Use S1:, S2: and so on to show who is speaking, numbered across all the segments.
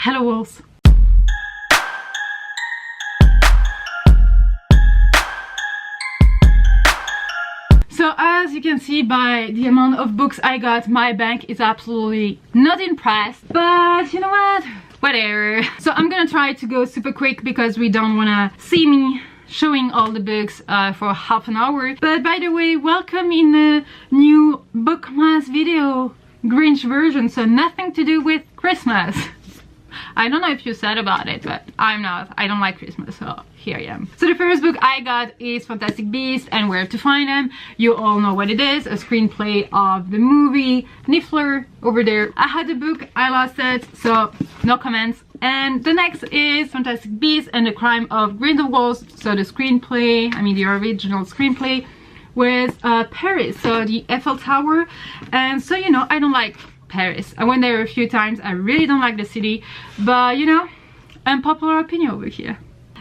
S1: Hello wolves! So as you can see by the amount of books I got, my bank is absolutely not impressed, but you know what? Whatever. So I'm gonna try to go super quick because we don't wanna see me showing all the books for half an hour. But by the way, welcome in a new Bookmas video, Grinch version, so nothing to do with Christmas. I don't know if you're sad about it, but I'm not. I don't like Christmas, so here I am. So the first book I got is Fantastic Beasts and Where to Find Them. You all know what it is, a screenplay of the movie Niffler over there. I had the book, I lost it, so no comments. And the next is Fantastic Beasts and the Crime of Grindewald. So the screenplay, I mean the original screenplay, was Paris, so the Eiffel Tower. And so, you know, I don't like Paris. I went there a few times. I really don't like the city, but you know, unpopular opinion over here.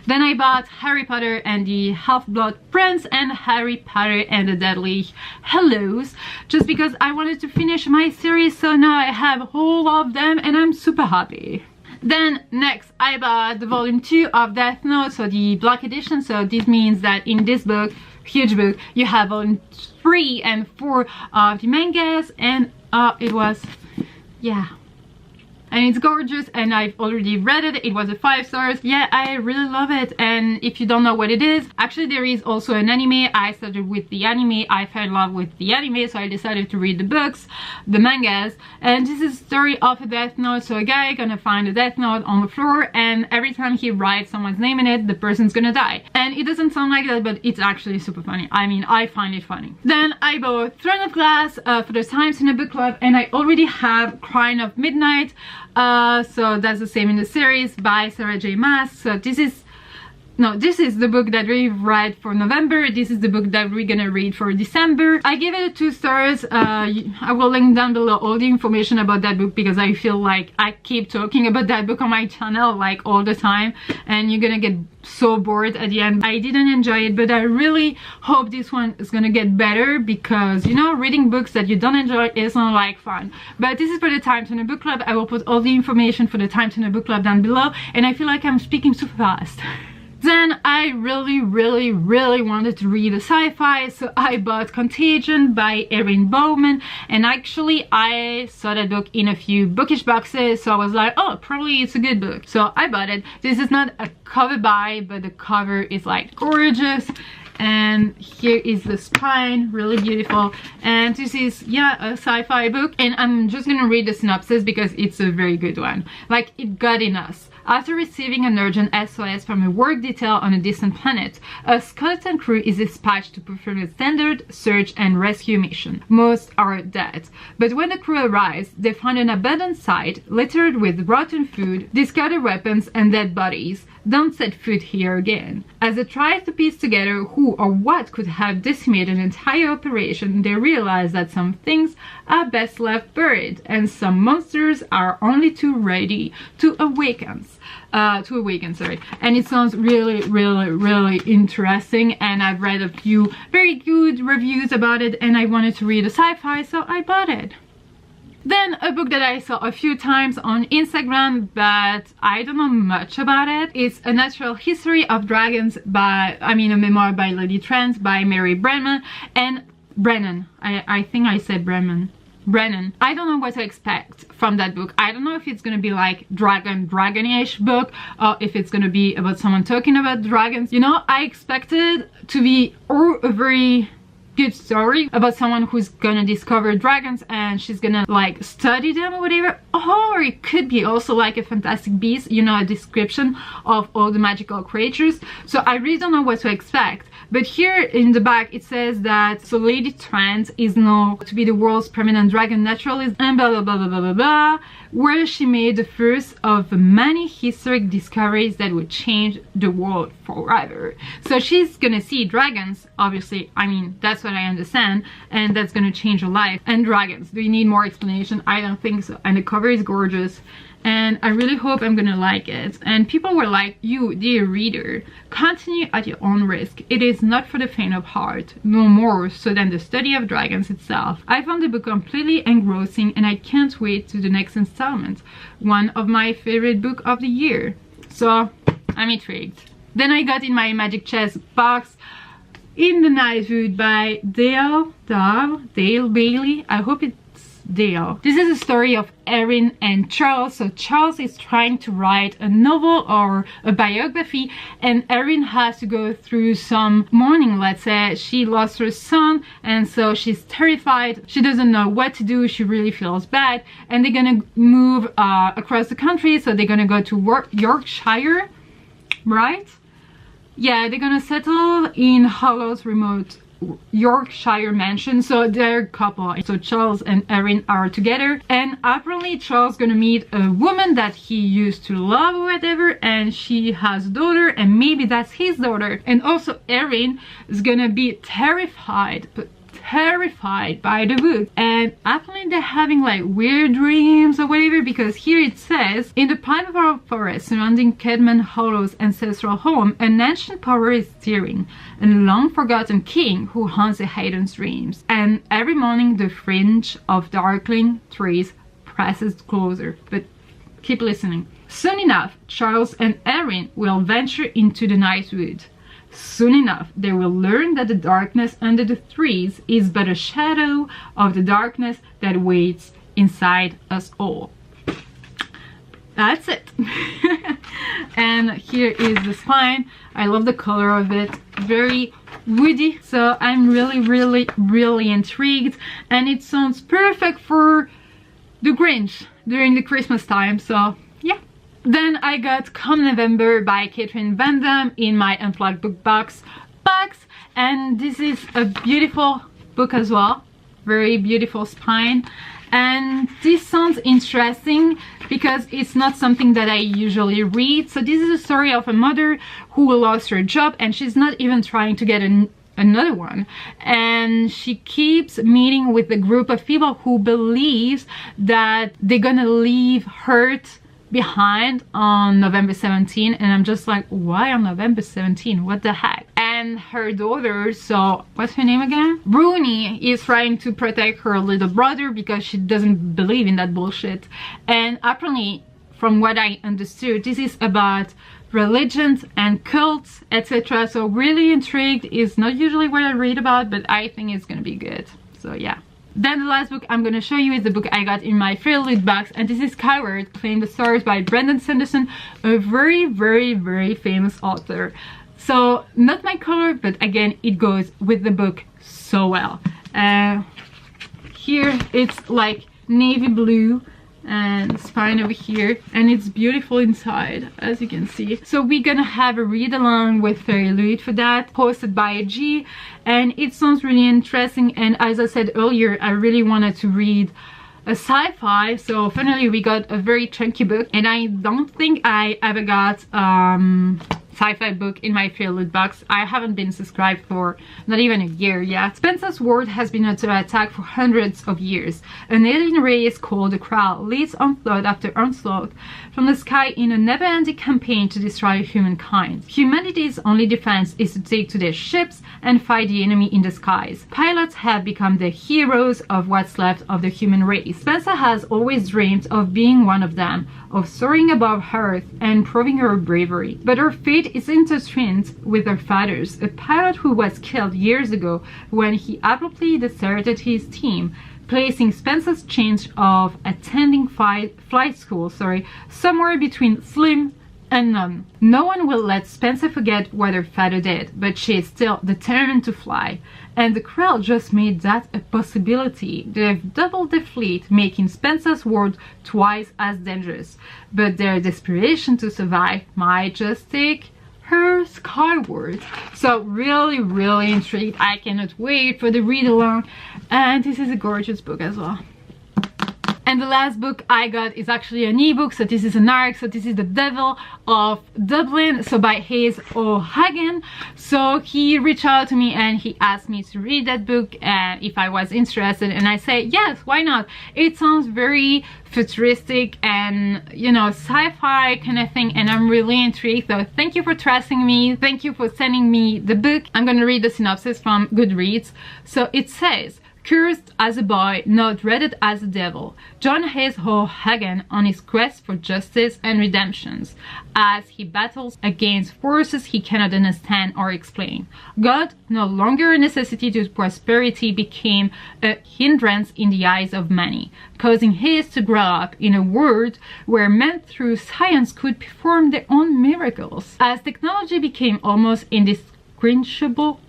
S1: Then I bought Harry Potter and the Half-Blood Prince and Harry Potter and the Deadly Hallows, just because I wanted to finish my series, so now I have all of them and I'm super happy. Then next I bought the volume 2 of Death Note, so the black edition. So this means that in this book, huge book, you have volume 3 and 4 of the mangas, and it was, yeah, and it's gorgeous and I've already read it. It was a 5 stars. Yeah, I really love it. And if you don't know what it is, actually there is also an anime. I started with the anime, I fell in love with the anime, so I decided to read the books, the mangas. And this is the story of a death note. So a guy gonna find a death note on the floor, and every time he writes someone's name in it, the person's gonna die. And it doesn't sound like that, but it's actually super funny. I mean, I find it funny. Then I bought Throne of Glass for the Times in a Book Club, and I already have Crying of Midnight. So that's the same in the series by Sarah J. Maas. So this is the book that we read for November. This is the book that we're gonna read for December. I gave it 2 stars. I will link down below all the information about that book because I feel like I keep talking about that book on my channel like all the time and you're gonna get so bored at the end. I didn't enjoy it, but I really hope this one is gonna get better because, you know, reading books that you don't enjoy is not like fun. But this is for the Time Turner Book Club. I will put all the information for the Time Turner Book Club down below, and I feel like I'm speaking super fast. Then I really wanted to read a sci-fi, so I bought Contagion by Erin Bowman, and actually I saw that book in a few Bookish boxes, so I was like, oh, probably it's a good book, so I bought it. This is not a cover buy, but the cover is like gorgeous, and here is the spine, really beautiful. And this is, yeah, a sci-fi book, and I'm just gonna read the synopsis because it's a very good one. Like, it got in us. After receiving an urgent SOS from a work detail on a distant planet, a skeleton crew is dispatched to perform a standard search and rescue mission. Most are dead, but when the crew arrives, they find an abandoned site littered with rotten food, discarded weapons, and dead bodies. Don't set foot here again. As they try to piece together who or what could have decimated an entire operation, they realize that some things are best left buried, and some monsters are only too ready to awaken. And it sounds really interesting, and I've read a few very good reviews about it, and I wanted to read a sci-fi, so I bought it. Then a book that I saw a few times on Instagram, but I don't know much about it. It's A Natural History of Dragons by, a memoir by Lady Trent by Mary Brennan. And Brennan, I think I said Brennan. I don't know what to expect from that book. I don't know if it's gonna be like dragon-ish book, or if it's gonna be about someone talking about dragons. You know, I expected to be a very good story about someone who's gonna discover dragons and she's gonna like study them or whatever, or it could be also like a Fantastic Beast, you know, a description of all the magical creatures. So I really don't know what to expect. But here in the back it says that so Lady Trent is known to be the world's preeminent dragon naturalist and blah blah blah blah blah blah blah, where she made the first of many historic discoveries that would change the world forever. So she's gonna see dragons, obviously. I mean, that's what what I understand, and that's gonna change your life. And dragons, do you need more explanation? I don't think so. And the cover is gorgeous, and I really hope I'm gonna like it. And people were like, you dear reader, continue at your own risk. It is not for the faint of heart, no more so than the study of dragons itself. I found the book completely engrossing, and I can't wait to the next installment, one of my favorite book of the year. So I'm intrigued. Then I got in my magic chest box In the Nightwood by Dale Bailey. I hope it's Dale. This is a story of Erin and Charles. So Charles is trying to write a novel or a biography, and Erin has to go through some mourning. Let's say she lost her son, and so she's terrified. She doesn't know what to do. She really feels bad, and they're gonna move across the country. So they're gonna go to Yorkshire, right? Yeah, they're gonna settle in Hollow's remote Yorkshire mansion. So they're a couple. So Charles and Erin are together, and apparently Charles gonna meet a woman that he used to love or whatever, and she has a daughter, and maybe that's his daughter. And also Erin is gonna be terrified by the wood, and apparently they're having like weird dreams or whatever, because here it says, in the pineapple forest surrounding Kedman Hollow's ancestral home, an ancient power is stirring, a long forgotten king who haunts the Hayden's dreams, and every morning the fringe of darkling trees presses closer. But keep listening. Soon enough, Charles and Erin will venture into the Nightwood. Soon enough, they will learn that the darkness under the trees is but a shadow of the darkness that waits inside us all. That's it. And here is the spine. I love the color of it. Very woody. So I'm really intrigued. And it sounds perfect for the Grinch during the Christmas time. So yeah. Then I got Come November by Catherine Van Damme in my Unplugged book box, and this is a beautiful book as well. Very beautiful spine, and this sounds interesting because it's not something that I usually read. So this is a story of a mother who lost her job, and she's not even trying to get another one, and she keeps meeting with a group of people who believes that they're gonna leave hurt behind on November 17, and I'm just like, why on November 17? What the heck? And her daughter, so what's her name again? Rooney, is trying to protect her little brother because she doesn't believe in that bullshit. And apparently, from what I understood, this is about religions and cults, etc. So really intrigued. Is not usually what I read about, but I think it's gonna be good. So yeah. Then the last book I'm gonna show you is the book I got in my favorite loot box, and this is Skyward, Claim the Stars by Brandon Sanderson, a very famous author. So not my color, but again it goes with the book so well. Here it's like navy blue and spine over here, and it's beautiful inside, as you can see. So we're gonna have a read along with Fairy Loot for that, posted by a G, and it sounds really interesting. And as I said earlier, I really wanted to read a sci-fi, so finally we got a very chunky book, and I don't think I ever got sci-fi book in my favorite loot box. I haven't been subscribed for not even a year yet. Spencer's world has been under attack for hundreds of years. An alien race called the Crow leads onslaught after onslaught from the sky in a never-ending campaign to destroy humankind. Humanity's only defense is to take to their ships and fight the enemy in the skies. Pilots have become the heroes of what's left of the human race. Spencer has always dreamed of being one of them, of soaring above Earth and proving her bravery. But her fate is intertwined with her father's, a pilot who was killed years ago when he abruptly deserted his team, placing Spencer's change of attending flight school somewhere between slim and none. No one will let Spencer forget what her father did, but she is still determined to fly. And the Crow just made that a possibility. They've doubled their fleet, making Spencer's world twice as dangerous. But their desperation to survive might just take her skyward. So really intrigued. I cannot wait for the read along, and this is a gorgeous book as well. And the last book I got is actually an ebook, so this is an ARC, so this is The Devil of Dublin, so by Hayes O'Hagan. So he reached out to me and he asked me to read that book and if I was interested, and I said yes, why not? It sounds very futuristic and, you know, sci-fi kind of thing, and I'm really intrigued. So thank you for trusting me, thank you for sending me the book. I'm gonna read the synopsis from GoodReads. So it says, cursed as a boy, now dreaded as a devil, John Hayes O'Hagan on his quest for justice and redemption as he battles against forces he cannot understand or explain. God, no longer a necessity to prosperity, became a hindrance in the eyes of many, causing Hayes to grow up in a world where men through science could perform their own miracles. As technology became almost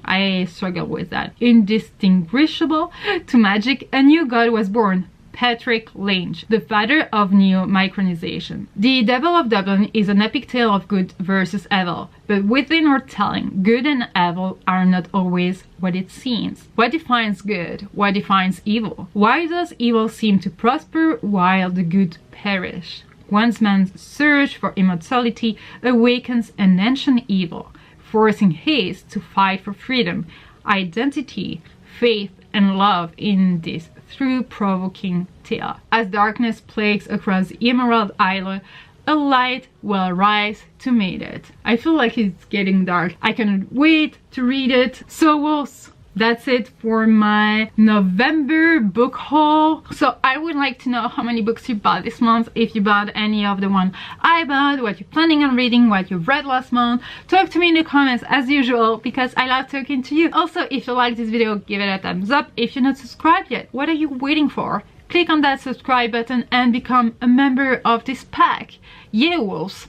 S1: I struggle with that, indistinguishable to magic, a new god was born, Patrick Lynch, the father of neo-micronization. The Devil of Dublin is an epic tale of good versus evil, but within our telling, good and evil are not always what it seems. What defines good? What defines evil? Why does evil seem to prosper while the good perish? Once man's search for immortality awakens an ancient evil, forcing Hayes to fight for freedom, identity, faith, and love in this thought-provoking tale. As darkness plagues across Emerald Isle, a light will rise to meet it. I feel like it's getting dark. I cannot wait to read it. So wolves, that's it for my November book haul. So I would like to know how many books you bought this month, if you bought any of the one I bought, what you're planning on reading, what you've read last month. Talk to me in the comments as usual, because I love talking to you. Also, if you like this video, give it a thumbs up. If you're not subscribed yet, what are you waiting for? Click on that subscribe button and become a member of this pack. Yeah, wolves.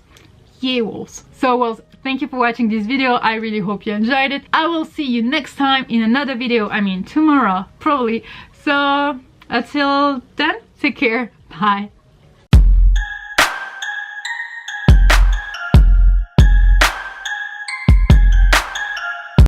S1: Yeah, wolves. So wolves, thank you for watching this video. I really hope you enjoyed it. I will see you next time in another video. I mean tomorrow, probably. So until then, take care. Bye.